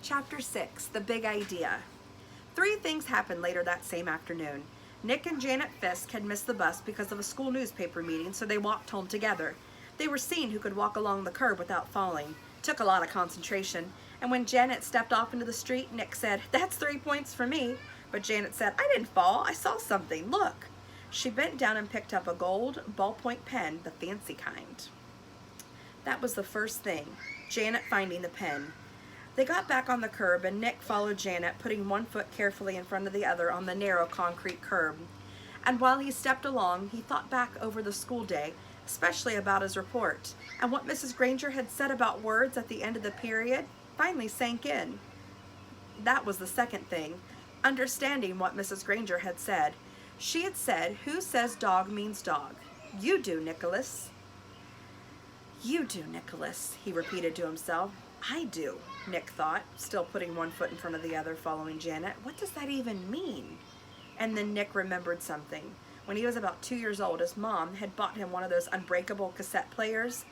Chapter 6, The Big Idea. Three things happened later that same afternoon. Nick and Janet Fisk had missed the bus because of a school newspaper meeting, so they walked home together. They were seeing who could walk along the curb without falling. Took a lot of concentration. And when Janet stepped off into the street, Nick said, "That's 3 points for me." But Janet said, "I didn't fall. I saw something. Look." She bent down and picked up a gold ballpoint pen, the fancy kind. That was the first thing, Janet finding the pen. They got back on the curb and Nick followed Janet, putting one foot carefully in front of the other on the narrow concrete curb. And while he stepped along, he thought back over the school day, especially about his report, and what Mrs. Granger had said about words at the end of the period finally sank in. That was the second thing, understanding what Mrs. Granger had said. She had said, "Who says dog means dog? You do, Nicholas." "You do, Nicholas," he repeated to himself. "I do," Nick thought, still putting one foot in front of the other, following Janet. What does that even mean? And then Nick remembered something. When he was about 2 years old, his mom had bought him one of those unbreakable cassette players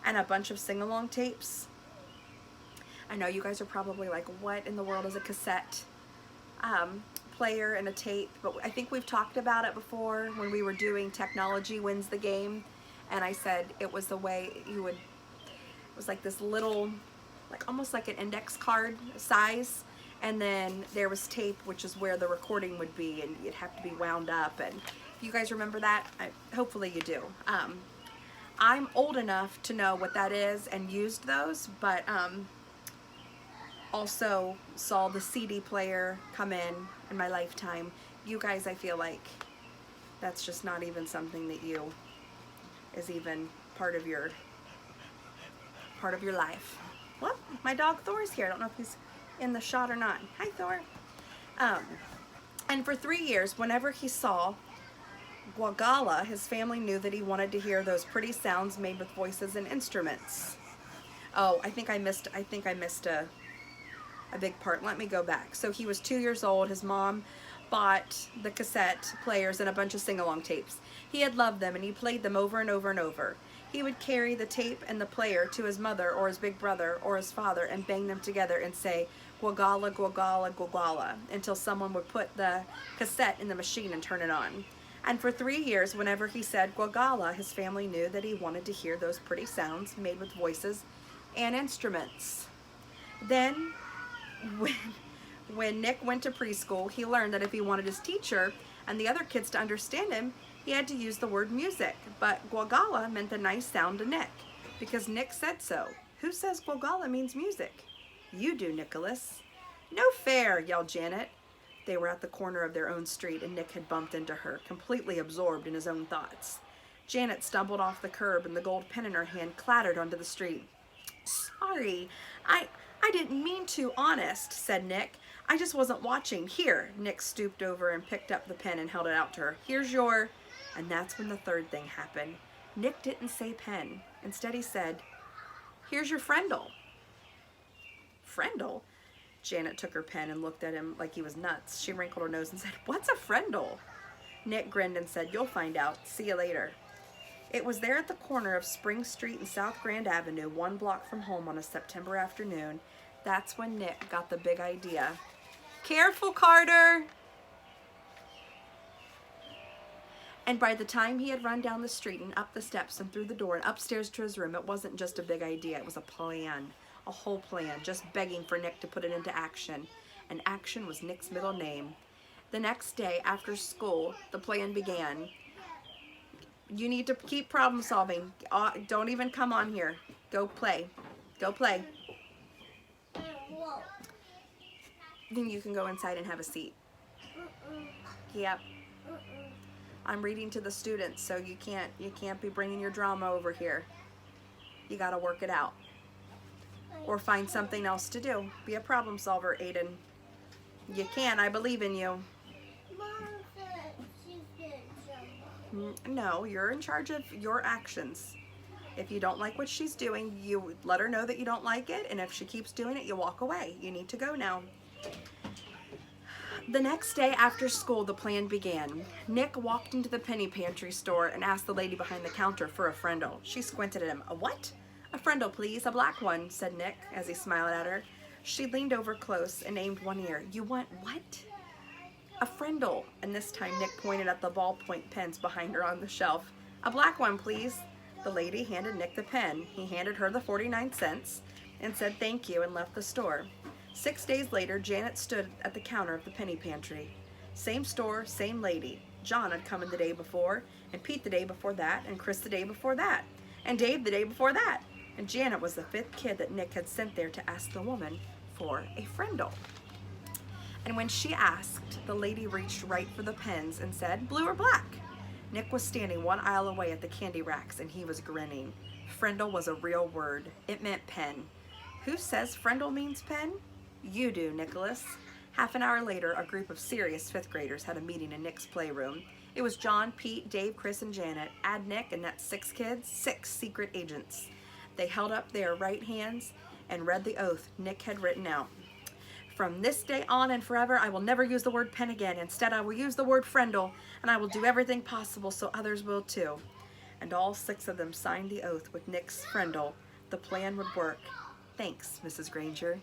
and a bunch of sing-along tapes. I know you guys are probably like, what in the world is a cassette player and a tape? But I think we've talked about it before when we were doing Technology Wins the Game. And I said it was the way you would, it was like this little, like almost like an index card size, and then there was tape, which is where the recording would be, and you'd have to be wound up. And you guys remember that? Hopefully you do. I'm old enough to know what that is and used those, but also saw the CD player come in my lifetime. You guys, I feel like that's just not even something that you is even part of your life. Well, my dog Thor's here. I don't know if he's in the shot or not. Hi, Thor. And for 3 years, whenever he saw Guagala, his family knew that he wanted to hear those pretty sounds made with voices and instruments. Oh, I think I missed a big part. Let me go back. So he was 2 years old. His mom bought the cassette players and a bunch of sing-along tapes. He had loved them and he played them over and over and over. He would carry the tape and the player to his mother or his big brother or his father and bang them together and say, "Guagala, Guagala, Guagala," until someone would put the cassette in the machine and turn it on. And for 3 years, whenever he said Guagala, his family knew that he wanted to hear those pretty sounds made with voices and instruments. Then, when Nick went to preschool, he learned that if he wanted his teacher and the other kids to understand him, he had to use the word music. But Guagala meant the nice sound to Nick, because Nick said so. Who says Guagala means music? You do, Nicholas. "No fair," yelled Janet. They were at the corner of their own street and Nick had bumped into her, completely absorbed in his own thoughts. Janet stumbled off the curb and the gold pen in her hand clattered onto the street. "Sorry, I didn't mean to, honest," said Nick. "I just wasn't watching. Here." Nick stooped over and picked up the pen and held it out to her. "Here's your..." And that's when the third thing happened. Nick didn't say pen. Instead he said, "Here's your Frindle." "Frindle?" Janet took her pen and looked at him like he was nuts. She wrinkled her nose and said, "What's a Frindle?" Nick grinned and said, "You'll find out. See you later." It was there at the corner of Spring Street and South Grand Avenue, 1 block from home on a September afternoon. That's when Nick got the big idea. "Careful, Carter!" And by the time he had run down the street and up the steps and through the door and upstairs to his room, it wasn't just a big idea, it was a plan. A whole plan, just begging for Nick to put it into action. And action was Nick's middle name. The next day, after school, the plan began. "You need to keep problem solving. Don't even come on here. Go play. Go play." Then you can go inside and have a seat. Yep. I'm reading to the students, so you can't be bringing your drama over here. You gotta work it out. Or find something else to do. Be a problem solver, Aiden. You can. I believe in you. Mom said she's getting trouble. No, you're in charge of your actions. If you don't like what she's doing, you let her know that you don't like it, and if she keeps doing it, you walk away. You need to go now. The next day after school, the plan began. Nick walked into the penny pantry store and asked the lady behind the counter for a Frindle. She squinted at him. "A what?" "A Frindle, please, a black one," said Nick as he smiled at her. She leaned over close and aimed one ear. You want what? A Frindle. And this time Nick pointed at the ballpoint pens behind her on the shelf. A black one, please. The lady handed Nick the pen. He handed her the 49 cents and said thank you and left the store. 6 days later, Janet stood at the counter of the penny pantry. Same store, same lady. John had come in the day before, and Pete the day before that, and Chris the day before that, and Dave the day before that. And Janet was the 5th kid that Nick had sent there to ask the woman for a Frindle. And when she asked, the lady reached right for the pens and said, blue or black? Nick was standing one aisle away at the candy racks, and he was grinning. Frindle was a real word. It meant pen. Who says Frindle means pen? You do, Nicholas. Half an hour later, a group of serious 5th graders had a meeting in Nick's playroom. It was John, Pete, Dave, Chris, and Janet. Add Nick, and that's 6 kids, 6 secret agents. They held up their right hands and read the oath Nick had written out. From this day on and forever, I will never use the word pen again. Instead, I will use the word Frindle, and I will do everything possible so others will too. And all 6 of them signed the oath with Nick's Frindle. The plan would work. Thanks, Mrs. Granger.